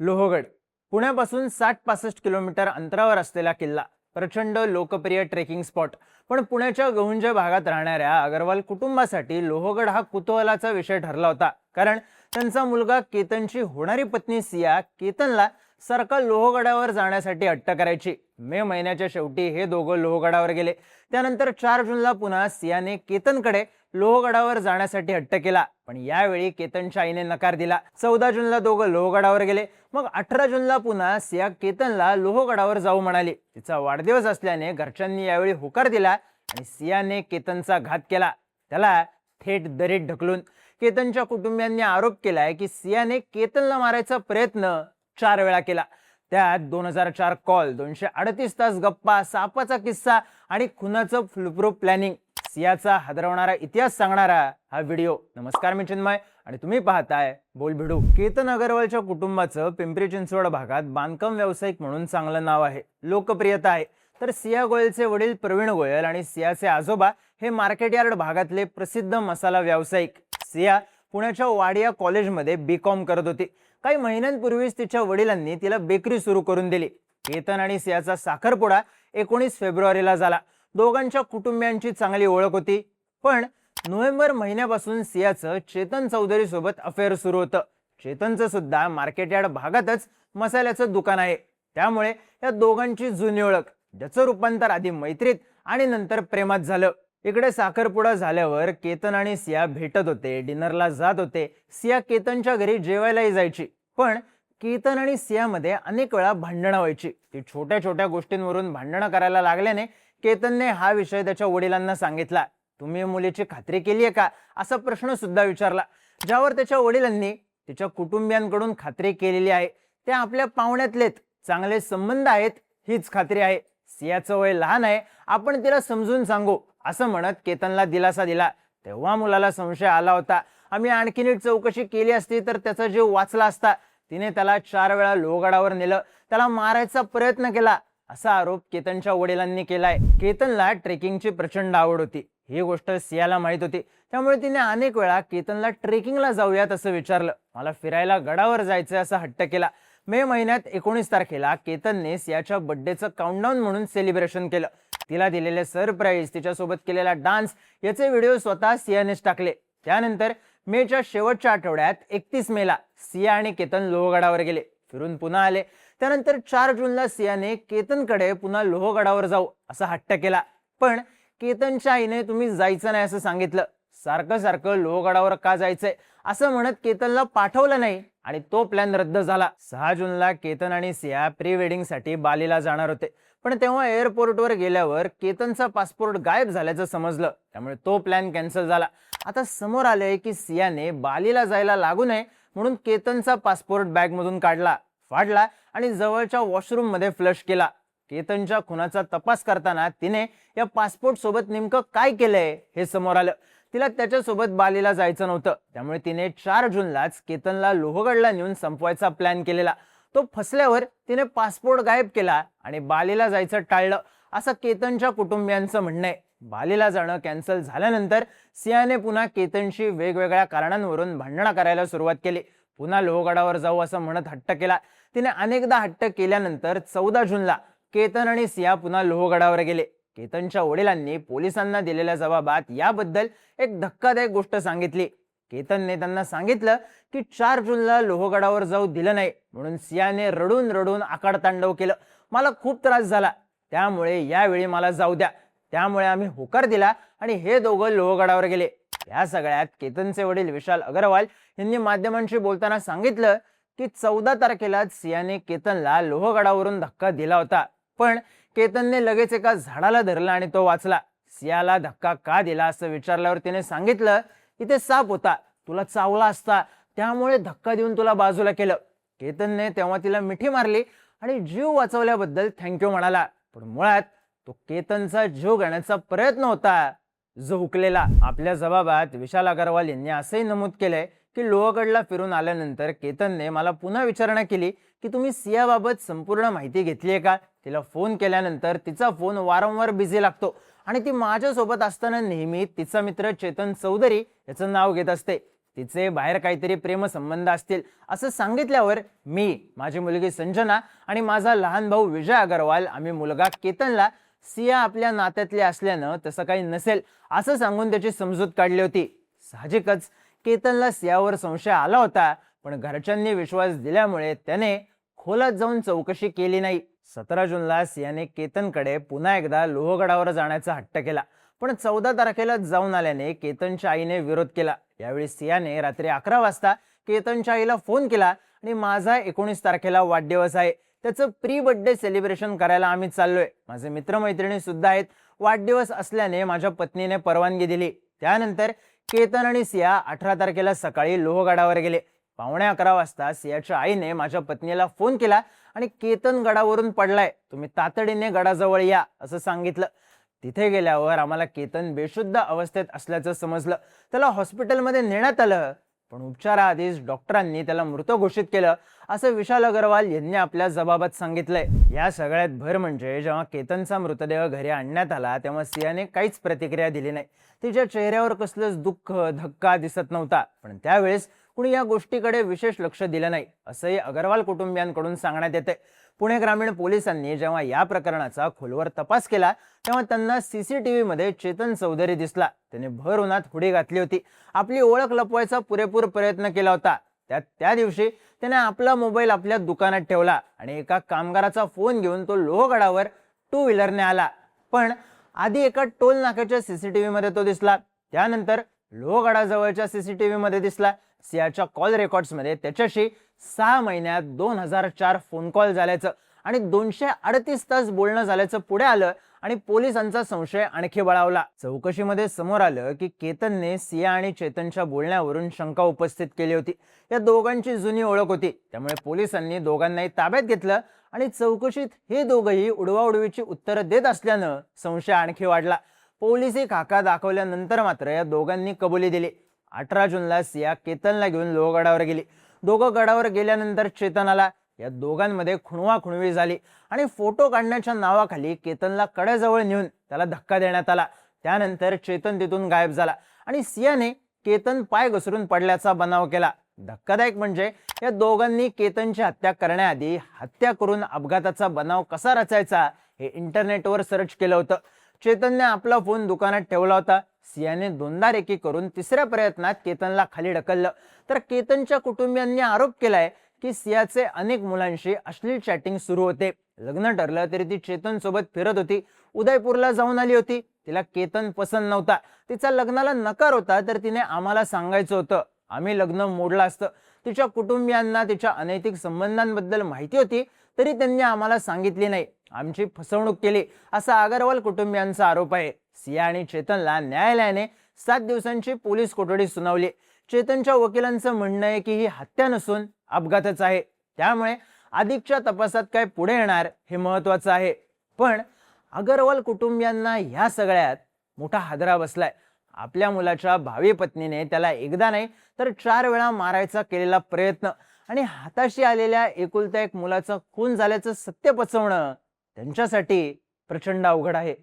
Lohagad पुण्यापासून 60-65 kilometre अंतरावर असलेला किल्ला, प्रचंड लोकप्रिय ट्रेकिंग स्पॉट. पण पुण्याच्या गहुंज भागात राहणाऱ्या अगरवाल कुटुंबासाठी लोहगड हा कुतूहलाचा विषय ठरला होता. कारण त्यांचा मुलगा केतनची होणारी पत्नी सिया केतनला सारखा लोहगडावर जाण्यासाठी हट्ट करायची. मे महिन्याच्या शेवटी हे दोघं लोहगडावर गेले. त्यानंतर 4 जूनला पुन्हा सियाने केतनकडे लोहगडावर जाण्यासाठी हट्ट केला, पण यावेळी केतनच्या आईने नकार दिला. 14 जूनला दोघं लोहगडावर गेले. मग 18 जूनला पुन्हा सिया केतनला लोहगडावर जाऊ म्हणाली. तिचा वाढदिवस असल्याने घरच्यांनी यावेळी होकार दिला आणि सियाने केतनचा घात केला, त्याला थेट दरीत ढकलून. केतनच्या कुटुंबियांनी आरोप केलाय की सियाने केतनला मारायचा प्रयत्न 4 वेळा केला. त्यात 2004 कॉल, 238 तास गप्पा, सापाचा किस्सा आणि खुनाचं फुलप्रूफ प्लॅनिंग. सियाचा हादरवणारा इतिहास सांगणारा हा व्हिडिओ. नमस्कार, मी चिन्मय आणि तुम्ही पाहताय बोलभिडू. केतन अगरवालच्या कुटुंबाचं पिंपरी चिंचवड भागात बांधकाम व्यावसायिक म्हणून चांगलं नाव आहे, लोकप्रियता आहे. तर सिया गोयलचे वडील प्रवीण गोयल आणि सियाचे आजोबा हे मार्केट यार्ड भागातले प्रसिद्ध मसाला व्यावसायिक. सिया पुण्याच्या वाडिया कॉलेजमध्ये B.Com करत होती. काही महिन्यांपूर्वीच तिच्या वडिलांनी तिला बेकरी सुरू करून दिली. केतन आणि सियाचा साखरपुडा 19 फेब्रुवारीला झाला. दोघांच्या कुटुंबियांची चांगली ओळख होती. पण नोव्हेंबर महिन्यापासून सियाचं चेतन चौधरी सोबत अफेअर सुरू होतं. चेतनचं सुद्धा मार्केट यार्ड भागातच मसाल्याचं दुकान आहे. त्यामुळे या दोघांची जुनी ओळख, ज्याचं रूपांतर आधी मैत्रीत आणि नंतर प्रेमात झालं. इकडे साखरपुडा झाल्यावर केतन आणि सिया भेटत होते, डिनरला जात होते. सिया केतनच्या घरी जेवायलाही जायची. पण केतन आणि सियामध्ये अनेक वेळा भांडणं व्हायची. ती छोट्या छोट्या गोष्टींवरून भांडणं करायला लागल्याने केतनने हा विषय त्याच्या वडिलांना सांगितला. तुम्ही मुलीची खात्री केली आहे का, असा प्रश्न सुद्धा विचारला. ज्यावर त्याच्या वडिलांनी तिच्या कुटुंबियांकडून खात्री केलेली आहे, ते आपल्या पाहुण्यातलेत, चांगले संबंध आहेत, हीच खात्री आहे. सियाचं वय लहान आहे, आपण तिला समजून सांगू, असं म्हणत केतनला दिलासा दिला. तेव्हा मुलाला संशय आला होता. आम्ही आणखी नीट चौकशी केली असती तर त्याचा जीव वाचला असता. तिने त्याला 4 वेळा लोहगडावर नेलं, त्याला मारायचा प्रयत्न केला, असा आरोप केतनच्या वडिलांनी केलाय. केतनला ट्रेकिंगची प्रचंड आवड होती, ही गोष्ट सियाला माहित होती. त्यामुळे तिने अनेक वेळा केतनला ट्रेकिंगला जाऊयात असं विचारलं. मला फिरायला गडावर जायचं असा हट्ट केला. मे महिन्यात 19 तारखेला केतनने सियाच्या बर्थडेचं काउंटडाऊन म्हणून सेलिब्रेशन केलं. तिला दिलेले सरप्राईज, तिच्यासोबत केलेला डान्स याचे व्हिडिओ स्वतः सियानेच टाकले. त्यानंतर मेच्या शेवटच्या आठवड्यात 31 मेला सिया आणि केतन लोहगडावर गेले, फिरून पुन्हा आले. त्यानंतर 4 जूनला सियाने केतनकडे पुन्हा लोहगडावर जाऊ असा हट्ट केला. पण केतनच्या आईने तुम्ही जायचं नाही असं सांगितलं. सारखं सारखं लोहगडावर का जायचंय असं म्हणत केतनला पाठवलं नाही आणि तो प्लॅन रद्द झाला. 6 जूनला केतन आणि सिया प्री वेडिंगसाठी बालीला जाणार होते. पण तेव्हा एअरपोर्टवर गेल्यावर केतनचा पासपोर्ट गायब झाल्याचं समजलं. त्यामुळे तो प्लॅन कॅन्सल झाला. आता समोर आलंय की सियाने बालीला जायला लागू नये म्हणून केतनचा पासपोर्ट बॅगमधून काढला, फाडला आणि जवळच्या वॉशरूम मध्ये फ्लश केला. केतनच्या खुनाचा तपास करताना तिने या पासपोर्ट सोबत नेमकं काय केलंय हे समोर आलं. तिला त्याच्यासोबत बालीला जायचं नव्हतं. त्यामुळे तिने 4 जूनलाच केतनला लोहगडला नेऊन संपवायचा प्लॅन केलेला. तो फसल्यावर तिने पासपोर्ट गायब केला आणि बालीला जायचं टाळलं, असं केतनच्या कुटुंबियांचं म्हणणं आहे. बालीला जाणं कॅन्सल झाल्यानंतर सियाने पुन्हा केतनशी वेगवेगळ्या कारणांवरून भांडणं करायला सुरुवात केली. पुन्हा लोहगडावर जाऊ असं म्हणत हट्ट केला. तिने अनेकदा हट्ट केल्यानंतर 14 जूनला केतन आणि सिया पुन्हा लोहगडावर गेले. केतनच्या वडिलांनी पोलिसांना दिलेल्या जबाबात याबद्दल एक धक्कादायक गोष्ट सांगितली. केतनने त्यांना सांगितलं की 4 जूनला लोहगडावर जाऊ दिलं नाही म्हणून सियाने रडून रडून आकांडतांडव केलं. मला खूप त्रास झाला, त्यामुळे यावेळी मला जाऊ द्या. त्यामुळे आम्ही होकार दिला आणि हे दोघं लोहगडावर गेले. या सगळ्यात केतनचे वडील विशाल अगरवाल यांनी माध्यमांशी बोलताना सांगितलं की 14 तारखेला सियाने केतनला लोहगडावरून धक्का दिला होता. पण केतनने लगेच एका झाडाला धरला आणि तो वाचला. सियाला धक्का का दिला असं विचारल्यावर तिने सांगितलं, इथे साप होता, तुला चावला असता, त्यामुळे धक्का देऊन तुला बाजूला केलं. केतनने तेव्हा तिला मिठी मारली आणि जीव वाचवल्याबद्दल थँक्यू म्हणाला. पण मुळात तो केतनचा जीव घेण्याचा प्रयत्न होता जो हुकलेला. आपल्या जबाबात विशाल अगरवाल यांनी असंही नमूद केलंय की लोहगडला फिरून आल्यानंतर केतनने मला पुन्हा विचारणा केली की तुम्ही सियाबाबत संपूर्ण माहिती घेतली आहे का. तिला फोन केल्यानंतर तिचा फोन वारंवार बिझी लागतो आणि ती माझ्यासोबत असताना नेहमी तिचा मित्र चेतन चौधरी याचं नाव घेत असते. तिचे बाहेर काहीतरी प्रेमसंबंध असतील असं सांगितल्यावर मी, माझी मुलगी संजना आणि माझा लहान भाऊ विजय अग्रवाल आम्ही मुलगा केतनला सिया आपल्या नात्यातली असल्यानं तसं काही नसेल असं सांगून त्याची समजूत काढली होती. साहजिकच केतनला सियावर संशय आला होता, पण घरच्यांनी विश्वास दिल्यामुळे त्याने खोलात जाऊन चौकशी केली नाही. 17 जूनला सियाने केतनकडे पुन्हा एकदा लोहगडावर जाण्याचा हट्ट केला, पण 14 तारखेला जाऊन आल्याने केतनच्या आईने विरोध केला. यावेळी सियाने रात्री 11 वाजता केतनच्या आईला फोन केला आणि माझा 19 तारखेला वाढदिवस आहे, त्याचं प्री बर्थडे सेलिब्रेशन करायला आम्ही चाललोय, माझे मित्रमैत्रिणी सुद्धा आहेत, वाढदिवस असल्याने माझ्या पत्नीने परवानगी दिली. त्यानंतर केतन आणि सिया 18 तारखेला सकाळी लोहगडावर गेले. 11:15 वाजता सियाच्या आईने माझ्या पत्नीला फोन केला आणि केतन गडावरून पडलाय, तुम्ही तातडीने गडाजवळ या असं सांगितलं. तिथे गेल्यावर आम्हाला केतन बेशुद्ध अवस्थेत असल्याचं समजलं. त्याला हॉस्पिटलमध्ये नेण्यात आलं, पण उपचाराआधीच डॉक्टरांनी त्याला मृत घोषित केलं असं विशाल अग्रवाल यांनी आपल्या जबाबात सांगितलंय. या सगळ्यात भर म्हणजे जेव्हा केतनचा मृतदेह घरी आणण्यात आला तेव्हा सियाने काहीच प्रतिक्रिया दिली नाही. तिच्या चेहऱ्यावर कसलंच दुःख, धक्का दिसत नव्हता. पण त्यावेळेस कुणी या गोष्टीकडे विशेष लक्ष दिलं नाही असंही अग्रवाल कुटुंबियांकडून सांगण्यात येते. पुणे ग्रामीण पोलिसांनी जेव्हा या प्रकरणाचा खोलवर तपास केला तेव्हा त्यांना सीसीटीव्ही मध्ये चेतन चौधरी दिसला. त्याने भर उन्हात हुडी घातली होती, आपली ओळख लपवायचा पुरेपूर प्रयत्न केला होता. त्या दिवशी त्याने आपला मोबाईल आपल्या दुकानात ठेवला आणि एका कामगाराचा फोन घेऊन तो लोहगडावर 2 व्हीलरने आला. पण आधी एका टोल नाक्याच्या सीसीटीव्ही मध्ये तो दिसला, त्यानंतर लोहगडाजवळच्या सीसीटीव्ही मध्ये दिसला. सियाच्या कॉल रेकॉर्ड्स मध्ये त्याच्याशी 6 महिन्यात 2004 फोन कॉल झाल्याचं आणि 238 तास बोलणं झाल्याचं पुढे आलं आणि पोलिसांचा संशय आणखी बळावला. चौकशीमध्ये समोर आलं की केतनने सिया आणि चेतनच्या बोलण्यावरून शंका उपस्थित केली होती. या दोघांची जुनी ओळख होती, त्यामुळे पोलिसांनी दोघांनाही ताब्यात घेतलं आणि चौकशीत हे दोघंही उडवाउडवीची उत्तरं देत असल्यानं संशय आणखी वाढला. पोलिसी खाका दाखवल्यानंतर मात्र या दोघांनी कबुली दिली. 18 जूनला सिया केतनला घेऊन लोहगडावर गेली. दोघं गडावर गेल्यानंतर चेतन आला. या दोघांमध्ये खुणवाखुणवी झाली आणि फोटो काढण्याच्या नावाखाली केतनला कड्याजवळ नेऊन त्याला धक्का देण्यात आला. त्यानंतर चेतन तिथून गायब झाला आणि सियाने केतन पाय घसरून पडल्याचा बनाव केला. धक्कादायक म्हणजे या दोघांनी केतनची हत्या करण्याआधी हत्या करून अपघाताचा बनाव कसा रचायचा हे इंटरनेटवर सर्च केलं होतं. चेतनने आपला फोन दुकानात ठेवला होता. सियाने 2दा रेकी करून 3ऱ्या प्रयत्नात केतनला खाली ढकललं. तर केतनच्या कुटुंबियांनी आरोप केलाय की सियाचे अनेक मुलांशी अश्लील चॅटिंग सुरू होते. लग्न ठरलं तरी ती चेतन सोबत फिरत होती. उदयपूरला जाऊन आली होती. तिला केतन पसंत नव्हता. तिचा लग्नाला नकार होता, तर तिने आम्हाला सांगायचं होतं, आम्ही लग्न मोडलं असतं. तिच्या कुटुंबियांना तिच्या अनैतिक संबंधांबद्दल माहिती होती, तरी त्यांनी आम्हाला सांगितली नाही. आमची फसवणूक केली असा अग्रवाल कुटुंबियांचा आरोप आहे. सिया आणि चेतनला न्यायालयाने 7 दिवसांची पोलीस कोठडी सुनावली. चेतनच्या वकिलांचं म्हणणं आहे की ही हत्या नसून अपघातच आहे, त्यामुळे अधिकच्या तपासात काय पुढे येणार हे महत्वाचं आहे. पण अग्रवाल कुटुंबियांना ह्या सगळ्यात मोठा हादरा बसलाय. आपल्या मुलाच्या भावी पत्नीने त्याला एकदा नाही तर 4 वेळा मारायचा केलेला प्रयत्न आणि हाताशी आलेल्या एकुलत्या एक मुलाचा खून झाल्याचं सत्य पचवणं त्यांच्यासाठी प्रचंड अवघड आहे.